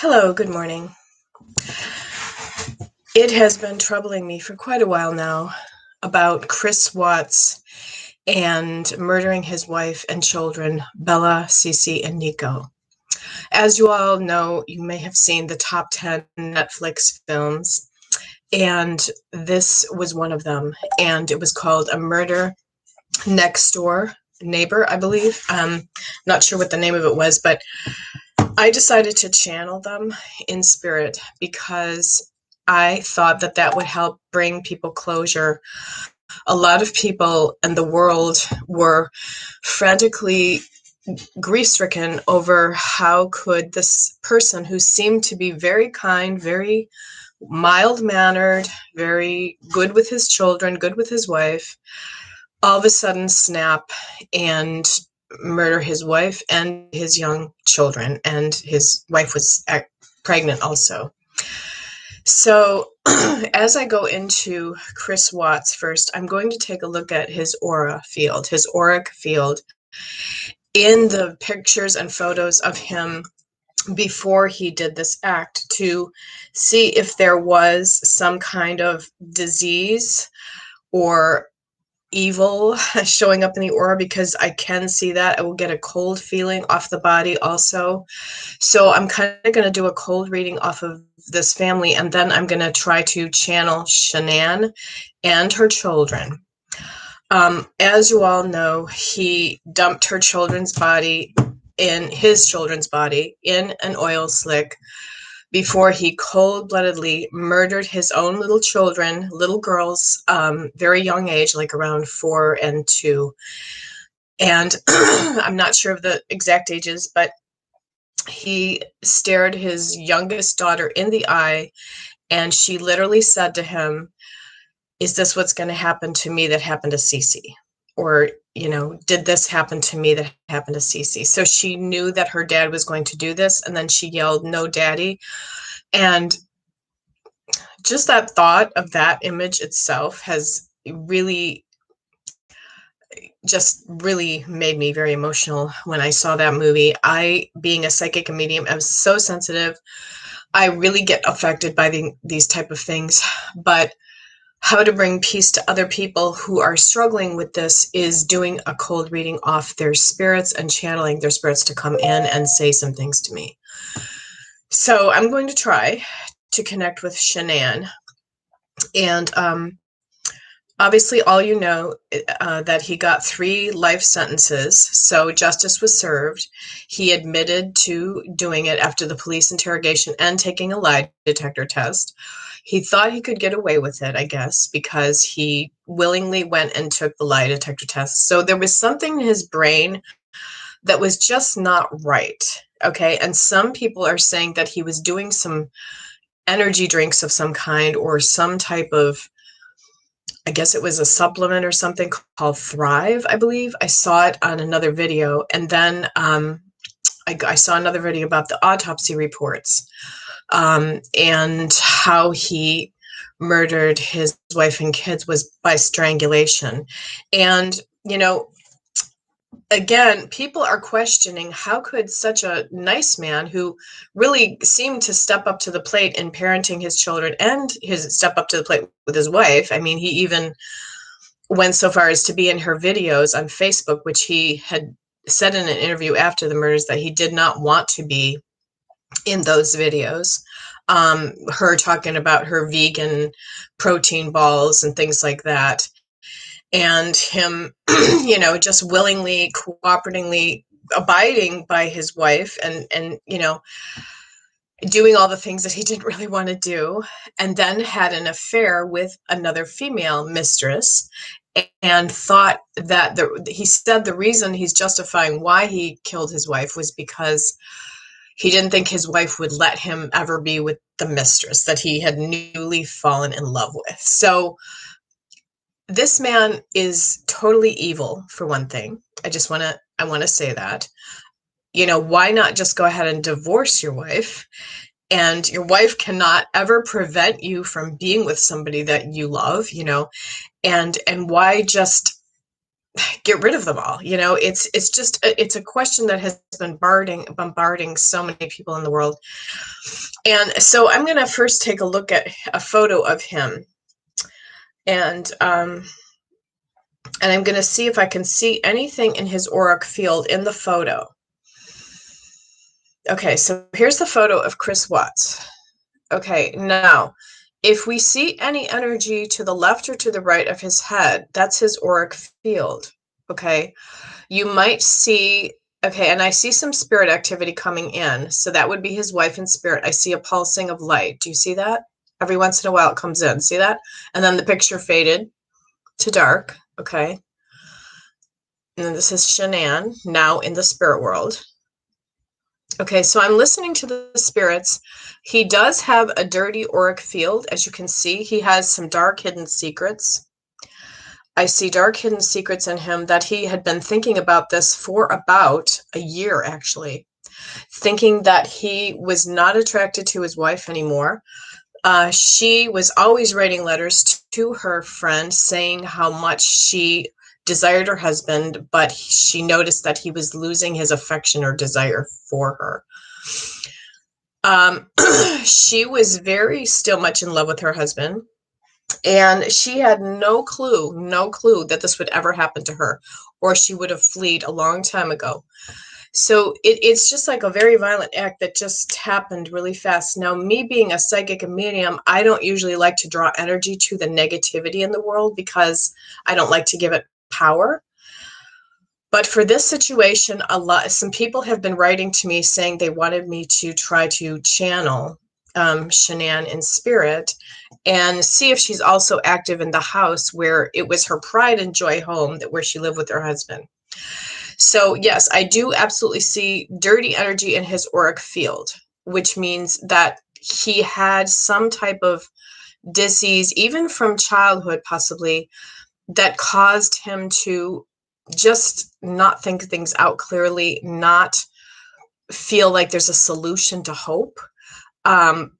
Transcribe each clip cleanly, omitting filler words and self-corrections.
Hello, good morning. It has been troubling me for quite a while now about Chris Watts and murdering his wife and children, Bella, Cici, and Nico. As you all know, you may have seen the top 10 Netflix films, and this was one of them. And it was called A Murder Next Door Neighbor, I believe. Not sure what the name of it was, but I decided to channel them in spirit because I thought that that would help bring people closure. A lot of people in the world were frantically grief-stricken over how could this person who seemed to be very kind, very mild-mannered, very good with his children, good with his wife, all of a sudden snap and murder his wife and his young children, and his wife was pregnant also. So as I go into Chris Watts first, I'm going to take a look at his aura field, his auric field, in the pictures and photos of him before he did this act, to see if there was some kind of disease or evil showing up in the aura, because I can see that. I will get a cold feeling off the body also. So I'm kind of going to do a cold reading off of this family, and then I'm going to try to channel Shannan and her children. As you all know, he dumped her children's body in his children's body in an oil slick before he cold-bloodedly murdered his own little children, little girls, very young age, like around 4 and 2. And I'm not sure of the exact ages, but he stared his youngest daughter in the eye, and she literally said to him, "Is this what's going to happen to me that happened to Cici?" Or, did this happen to me that happened to Cici? So she knew that her dad was going to do this, and then she yelled, "No, Daddy." And just that thought of that image itself has really made me very emotional when I saw that movie. I, being a psychic and medium, I'm so sensitive. I really get affected by these type of things. But how to bring peace to other people who are struggling with this is doing a cold reading off their spirits and channeling their spirits to come in and say some things to me. So I'm going to try to connect with Shannan. And obviously, all you know that he got 3 life sentences, so justice was served. He admitted to doing it after the police interrogation and taking a lie detector test. He thought he could get away with it, I guess, because he willingly went and took the lie detector test. So there was something in his brain that was just not right, okay? And some people are saying that he was doing some energy drinks of some kind, or some type of, I guess it was a supplement or something called Thrive, I believe. I saw it on another video. And then I saw another video about the autopsy reports, and how he murdered his wife and kids was by strangulation. And, again, people are questioning, how could such a nice man, who really seemed to step up to the plate in parenting his children and step up to the plate with his wife. I mean, he even went so far as to be in her videos on Facebook, which he had said in an interview after the murders that he did not want to be in those videos. Her talking about her vegan protein balls and things like that. And him, just willingly, cooperatingly abiding by his wife, and doing all the things that he didn't really want to do, and then had an affair with another female mistress, and thought that he said the reason he's justifying why he killed his wife was because he didn't think his wife would let him ever be with the mistress that he had newly fallen in love with. So this man is totally evil, for one thing. I want to say that. Why not just go ahead and divorce your wife? And your wife cannot ever prevent you from being with somebody that you love, and why just get rid of them all. You know, it's just it's a question that has been bombarding so many people in the world. And so I'm going to first take a look at a photo of him, and I'm going to see if I can see anything in his auric field in the photo. Okay, so here's the photo of Chris Watts. Okay, now, if we see any energy to the left or to the right of his head, that's his auric field. Okay, you might see, okay, and I see some spirit activity coming in. So that would be his wife in spirit. I see a pulsing of light. Do you see that? Every once in a while it comes in. See that? And then the picture faded to dark. Okay. And then this is Shannan, now in the spirit world. Okay, so I'm listening to the spirits. He does have a dirty auric field. As you can see, he has some dark hidden secrets. I see dark hidden secrets in him that he had been thinking about this for about a year, actually, thinking that he was not attracted to his wife anymore. She was always writing letters to her friend saying how much she desired her husband, but she noticed that he was losing his affection or desire for her. She was very still much in love with her husband, and she had no clue that this would ever happen to her, or she would have fled a long time ago. So it's just like a very violent act that just happened really fast. Now, me being a psychic and medium, I don't usually like to draw energy to the negativity in the world because I don't like to give it power. But for this situation, some people have been writing to me saying they wanted me to try to channel Shannan in spirit and see if she's also active in the house where it was her pride and joy home, where she lived with her husband. So yes, I do absolutely see dirty energy in his auric field, which means that he had some type of disease, even from childhood possibly, that caused him to just not think things out clearly, not feel like there's a solution to hope.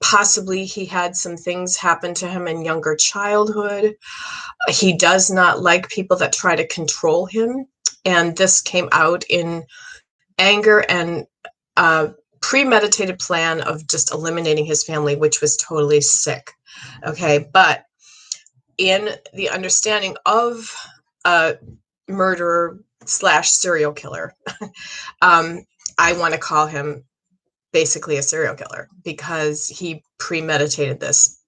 Possibly he had some things happen to him in younger childhood. He does not like people that try to control him. And this came out in anger and a premeditated plan of just eliminating his family, which was totally sick. Okay, but in the understanding of a murderer / serial killer, I want to call him basically a serial killer because he premeditated this.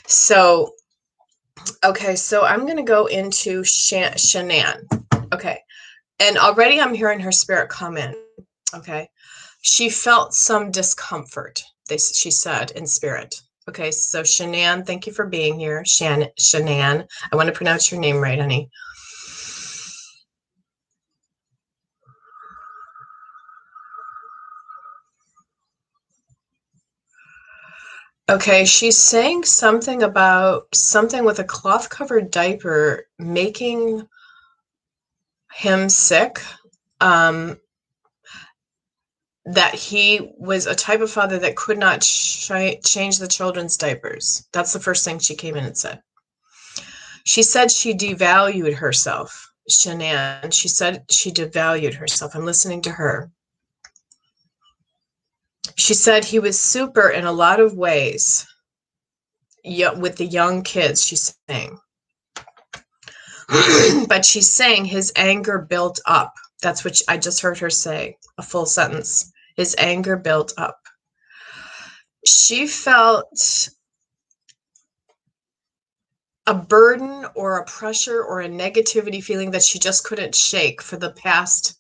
So I'm going to go into Shannan. Okay. And already I'm hearing her spirit come in. Okay. She felt some discomfort, she said in spirit. Okay. So Shannan, thank you for being here. Shannan. I want to pronounce your name right, honey. Okay, she's saying something about something with a cloth-covered diaper making him sick. That he was a type of father that could not change the children's diapers. That's the first thing she came in and said. She said she devalued herself. Shannan, she said she devalued herself. I'm listening to her. She said he was super in a lot of ways. Yeah, with the young kids, she's saying. But she's saying his anger built up. That's what I just heard her say, a full sentence. His anger built up. She felt a burden or a pressure or a negativity feeling that she just couldn't shake for the past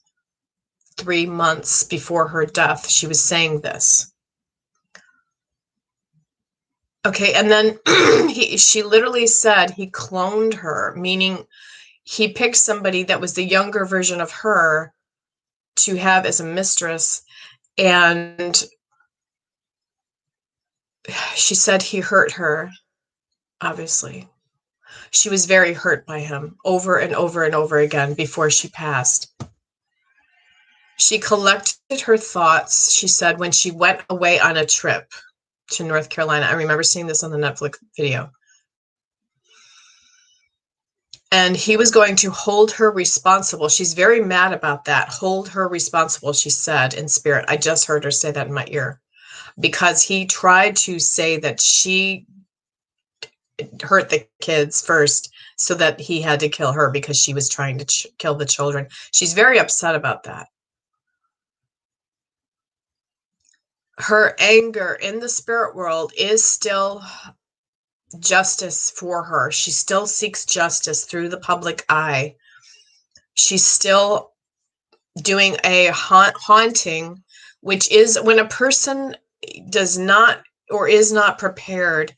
3 months before her death. She was saying this. Okay, and then she literally said he cloned her, meaning he picked somebody that was the younger version of her to have as a mistress. And she said he hurt her, obviously. She was very hurt by him over and over and over again before she passed. She collected her thoughts, she said, when she went away on a trip to North Carolina. I remember seeing this on the Netflix video. And he was going to hold her responsible. She's very mad about that. Hold her responsible, she said in spirit. I just heard her say that in my ear, because he tried to say that she hurt the kids first, so that he had to kill her because she was trying to kill the children. She's very upset about that. Her anger in the spirit world is still justice for her. She still seeks justice through the public eye. She's still doing a haunting, which is when a person does not or is not prepared.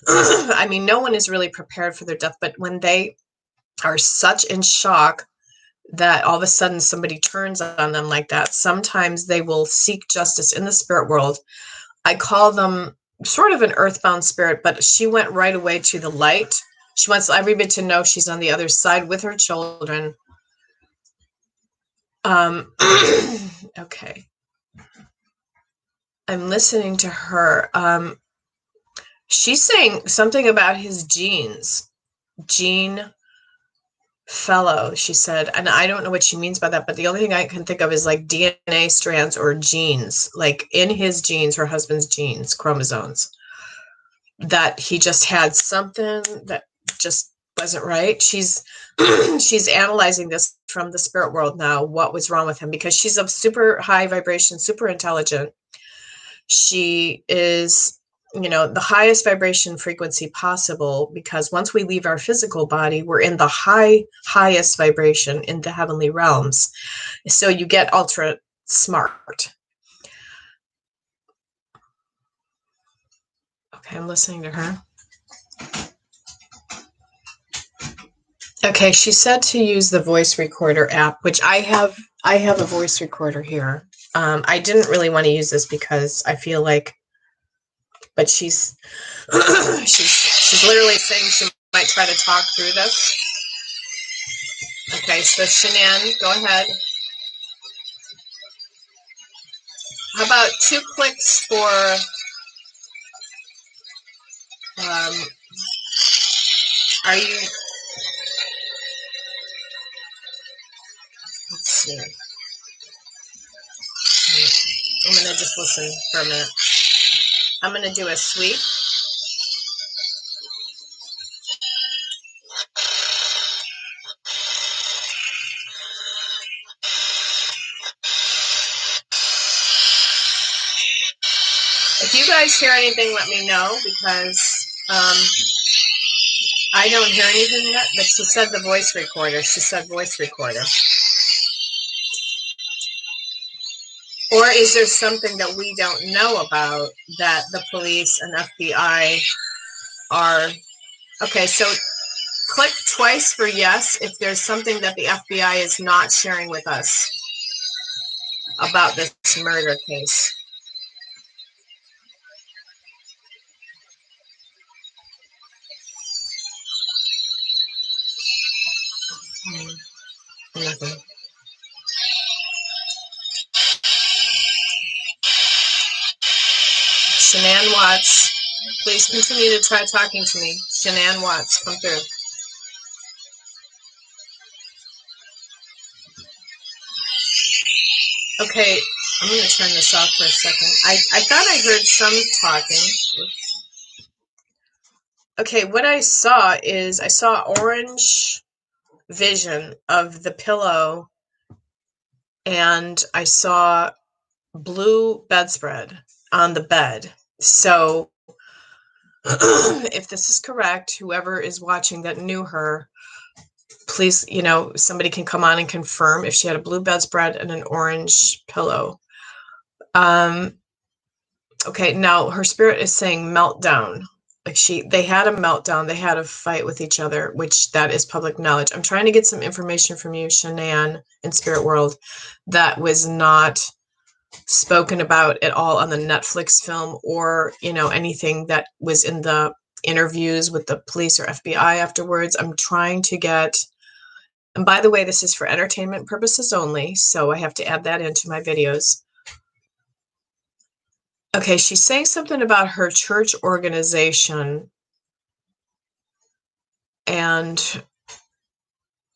I mean, no one is really prepared for their death, but when they are such in shock that all of a sudden somebody turns on them like that, sometimes they will seek justice in the spirit world. I call them sort of an earthbound spirit, but she went right away to the light. She wants everybody to know she's on the other side with her children. Okay. I'm listening to her. She's saying something about his genes. Gene fellow, she said, and I don't know what she means by that, but the only thing I can think of is like DNA strands or genes, like in his genes, her husband's genes, chromosomes, that he just had something that just wasn't right. She's she's analyzing this from the spirit world now, what was wrong with him, because she's of super high vibration, super intelligent. She is, you know, the highest vibration frequency possible, because once we leave our physical body, we're in the highest vibration in the heavenly realms. So you get ultra smart. Okay, I'm listening to her. Okay, she said to use the voice recorder app, which I have a voice recorder here. I didn't really want to use this because I feel like, but she's she's literally saying she might try to talk through this. Okay, so Shannan, go ahead. How about 2 clicks for are you, let's see. I'm gonna just listen for a minute. I'm gonna do a sweep. If you guys hear anything, let me know, because I don't hear anything yet, but she said the voice recorder. She said voice recorder. Or is there something that we don't know about that the police and FBI are? Okay, so click twice for yes if there's something that the FBI is not sharing with us about this murder case. Nothing. Shannan Watts, please continue to try talking to me. Shannan Watts, come through. Okay, I'm going to turn this off for a second. I thought I heard some talking. Oops. Okay, what I saw is I saw orange vision of the pillow, and I saw blue bedspread on the bed. So if this is correct, whoever is watching that knew her, please, you know, somebody can come on and confirm if she had a blue bedspread and an orange pillow. Okay, now her spirit is saying meltdown. Like they had a meltdown. They had a fight with each other, which that is public knowledge. I'm trying to get some information from you, Shannan, in Spirit World, that was not spoken about at all on the Netflix film, or, you know, anything that was in the interviews with the police or FBI afterwards. I'm trying to get, and by the way, this is for entertainment purposes only, so I have to add that into my videos. Okay, she's saying something about her church organization, and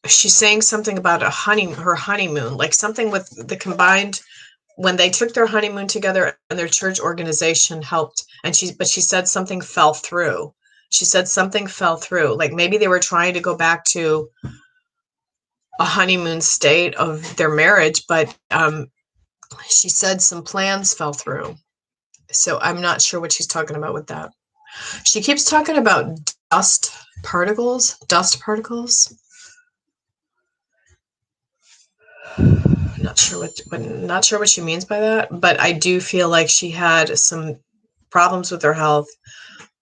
she's saying something about her honeymoon, like something with the combined, when they took their honeymoon together and their church organization helped. And she said something fell through. She said something fell through. Like maybe they were trying to go back to a honeymoon state of their marriage, but she said some plans fell through. So I'm not sure what she's talking about with that. She keeps talking about dust particles. Not sure what she means by that, but I do feel like she had some problems with her health.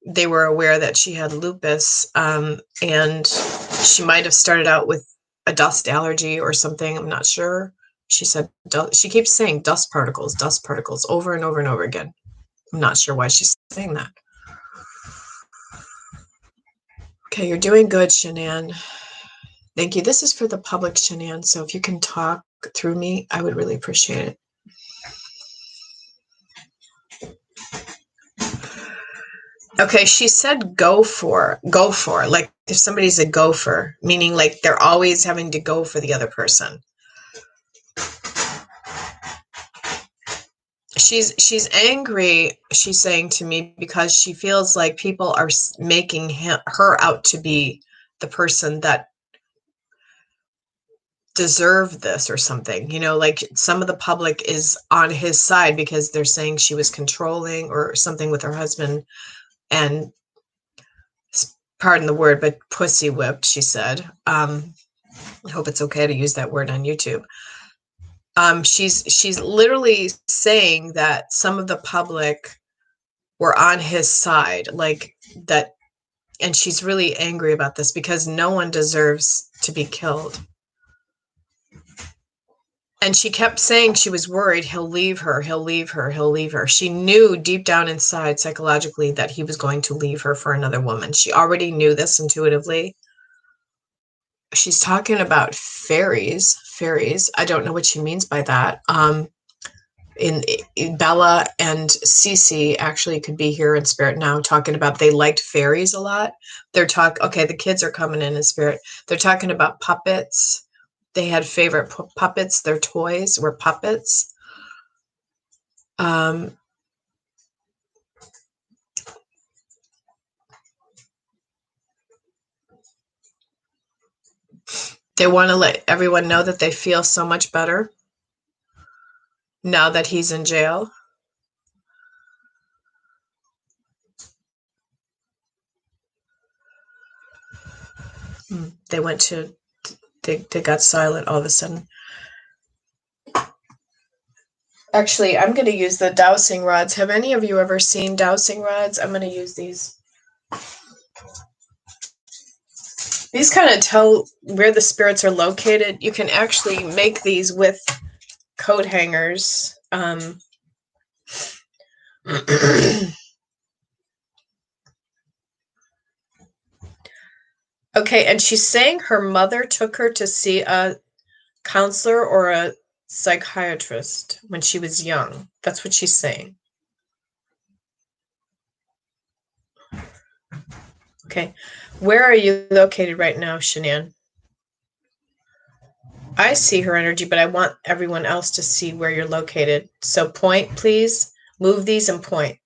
They were aware that she had lupus, and she might have started out with a dust allergy or something. I'm not sure. She said she keeps saying dust particles over and over and over again. I'm not sure why she's saying that. Okay, you're doing good, Shannan. Thank you. This is for the public, Shannan, so if you can talk through me, I would really appreciate it. Okay, she said go for, like if somebody's a gopher, meaning like they're always having to go for the other person. She's angry, she's saying to me, because she feels like people are making her out to be the person that deserved this or something, you know, like some of the public is on his side because they're saying she was controlling or something with her husband, and pardon the word, but pussy whipped, she said. I hope it's okay to use that word on YouTube. She's literally saying that some of the public were on his side, like that, and she's really angry about this because no one deserves to be killed. And she kept saying she was worried he'll leave her. She knew deep down inside psychologically that he was going to leave her for another woman. She already knew this intuitively. She's talking about fairies. I don't know what she means by that. In Bella and Cici actually could be here in spirit now, talking about they liked fairies a lot. Okay, the kids are coming in spirit. They're talking about puppets. They had favorite puppets. Their toys were puppets. They want to let everyone know that they feel so much better now that he's in jail. They got silent all of a sudden. Actually, I'm going to use the dowsing rods. Have any of you ever seen dowsing rods? I'm going to use these. These kind of tell where the spirits are located. You can actually make these with coat hangers. Okay, and she's saying her mother took her to see a counselor or a psychiatrist when she was young. That's what she's saying. Okay, where are you located right now, Shannan? I see her energy, but I want everyone else to see where you're located. So point, please. Move these and point.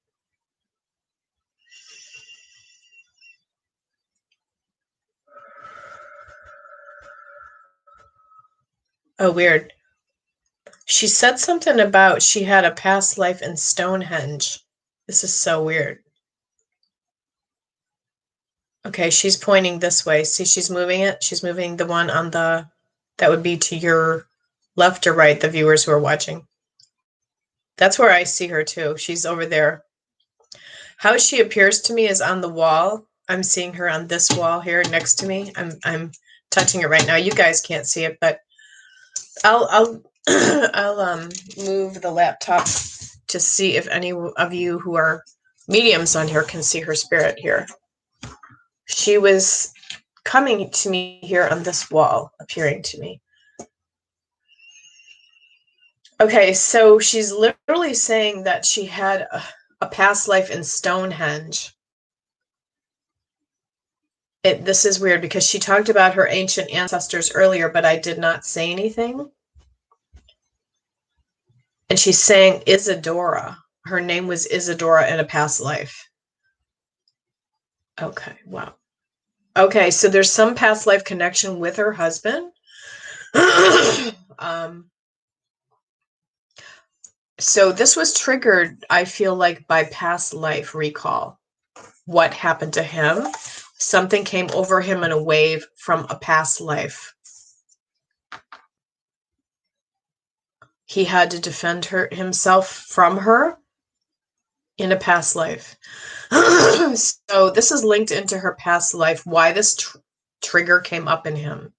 Oh, weird. She said something about she had a past life in Stonehenge. This is so weird. Okay, she's pointing this way. See, she's moving it. She's moving the one on the, that would be to your left or right, the viewers who are watching. That's where I see her too. She's over there. How she appears to me is on the wall. I'm seeing her on this wall here next to me. I'm touching it right now. You guys can't see it, but I'll move the laptop to see if any of you who are mediums on here can see her spirit here. She was coming to me here on this wall, appearing to me. Okay, so she's literally saying that she had a past life in Stonehenge. This is weird because she talked about her ancient ancestors earlier, but I did not say anything. And she's saying Isadora. Her name was Isadora in a past life. Okay, wow. Okay, so there's some past life connection with her husband. So this was triggered, I feel like, by past life recall. What happened to him? Something came over him in a wave from a past life. He had to defend himself from her in a past life. So this is linked into her past life, why this trigger came up in him.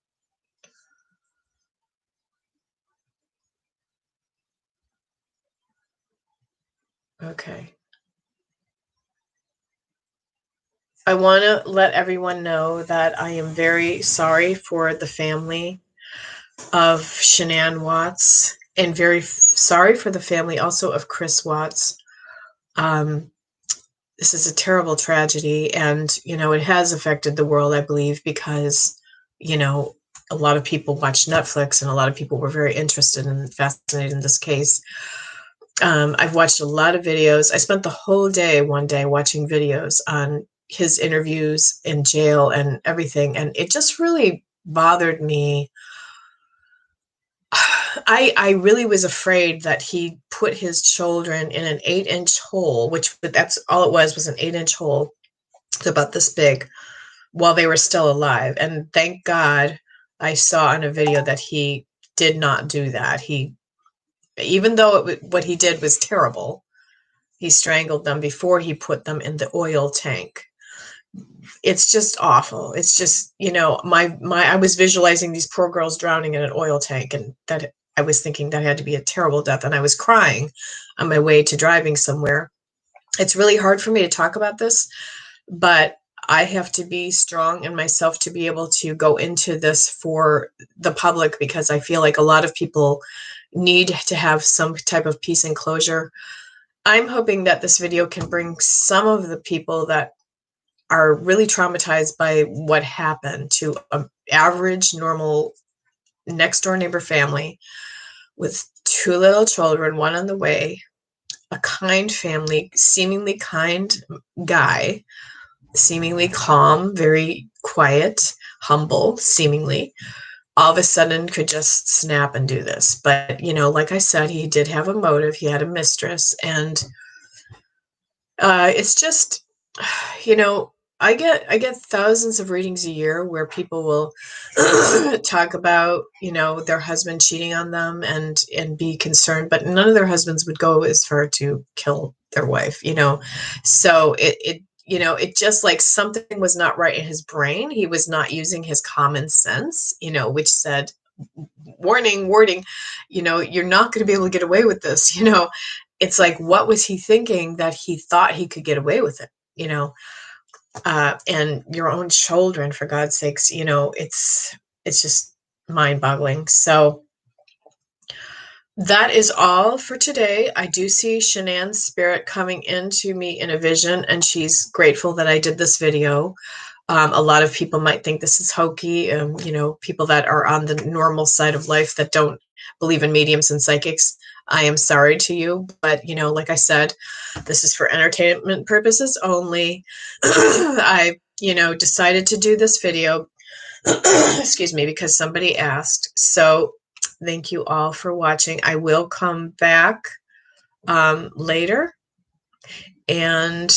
Okay. I want to let everyone know that I am very sorry for the family of Shannan Watts, and very sorry for the family also of Chris Watts. This is a terrible tragedy, and, you know, it has affected the world, I believe, because, you know, a lot of people watch Netflix and a lot of people were very interested and fascinated in this case. I've watched a lot of videos. I spent the whole day one day watching videos on his interviews in jail and everything, and it just really bothered me. I really was afraid that he put his children in an 8-inch hole, which that's all it was an 8-inch hole. It's about this big, while they were still alive. And thank God I saw in a video that he did not do that. He, even though what he did was terrible, he strangled them before he put them in the oil tank. It's just awful. It's just, you know, I was visualizing these poor girls drowning in an oil tank, and that I was thinking that had to be a terrible death, and I was crying on my way to driving somewhere. It's really hard for me to talk about this, but I have to be strong in myself to be able to go into this for the public, because I feel like a lot of people need to have some type of peace and closure. I'm hoping that this video can bring some of the people that are really traumatized by what happened to an average, normal, next door neighbor family with 2 little children, one on the way, a kind family, seemingly kind guy, seemingly calm, very quiet, humble, seemingly, all of a sudden could just snap and do this. But, you know, like I said, he did have a motive. He had a mistress, and it's just, you know, I get thousands of readings a year where people will talk about, you know, their husband cheating on them and be concerned, but none of their husbands would go as far to kill their wife, you know. So it you know, it just, like, something was not right in his brain. He was not using his common sense, you know, which said, warning, wording, you know, you're not going to be able to get away with this, you know. It's like, what was he thinking that he thought he could get away with it, you know? And your own children, for God's sakes, you know, it's just mind-boggling. So that is all for today. I do see Shanann's spirit coming into me in a vision, and she's grateful that I did this video. A lot of people might think this is hokey. You know, people that are on the normal side of life that don't believe in mediums and psychics, I am sorry to you. But, you know, like I said, this is for entertainment purposes only. I, you know, decided to do this video, excuse me, because somebody asked. So thank you all for watching. I will come back later, and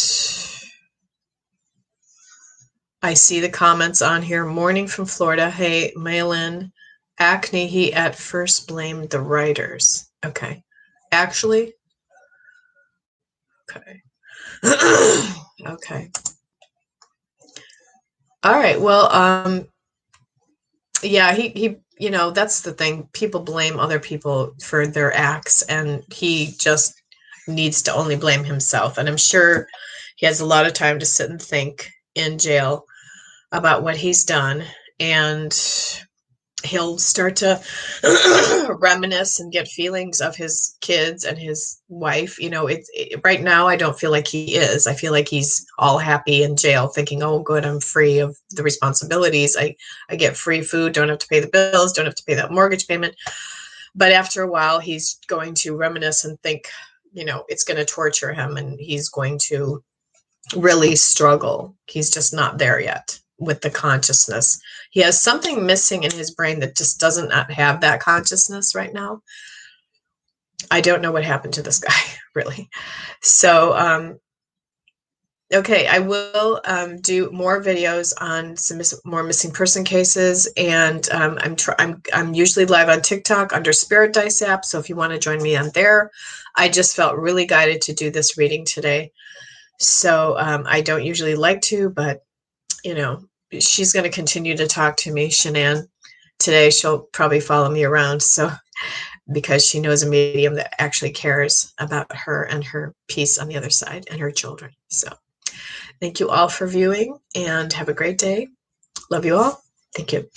I see the comments on here. Morning from Florida. Hey, Malin. Acne, he at first blamed the writers. Okay. Actually? Okay. Okay. All right. Well, yeah, he, you know, that's the thing. People blame other people for their acts, and he just needs to only blame himself. And I'm sure he has a lot of time to sit and think in jail about what he's done. And he'll start to reminisce and get feelings of his kids and his wife. Right now I don't feel like he is. I feel like he's all happy in jail thinking, oh good, I'm free of the responsibilities. I get free food, don't have to pay the bills, don't have to pay that mortgage payment. But after a while he's going to reminisce and think, it's going to torture him and he's going to really struggle. He's just not there yet with the consciousness. He has something missing in his brain that just doesn't have that consciousness right now. I don't know what happened to this guy, really. So, okay, I will do more videos on some more missing person cases, and I'm usually live on TikTok under Spirit Dice app. So if you want to join me on there, I just felt really guided to do this reading today. So I don't usually like to, but she's going to continue to talk to me, Shannan. Today she'll probably follow me around, so because she knows a medium that actually cares about her and her peace on the other side and her children. So thank you all for viewing and have a great day. Love you all. Thank you.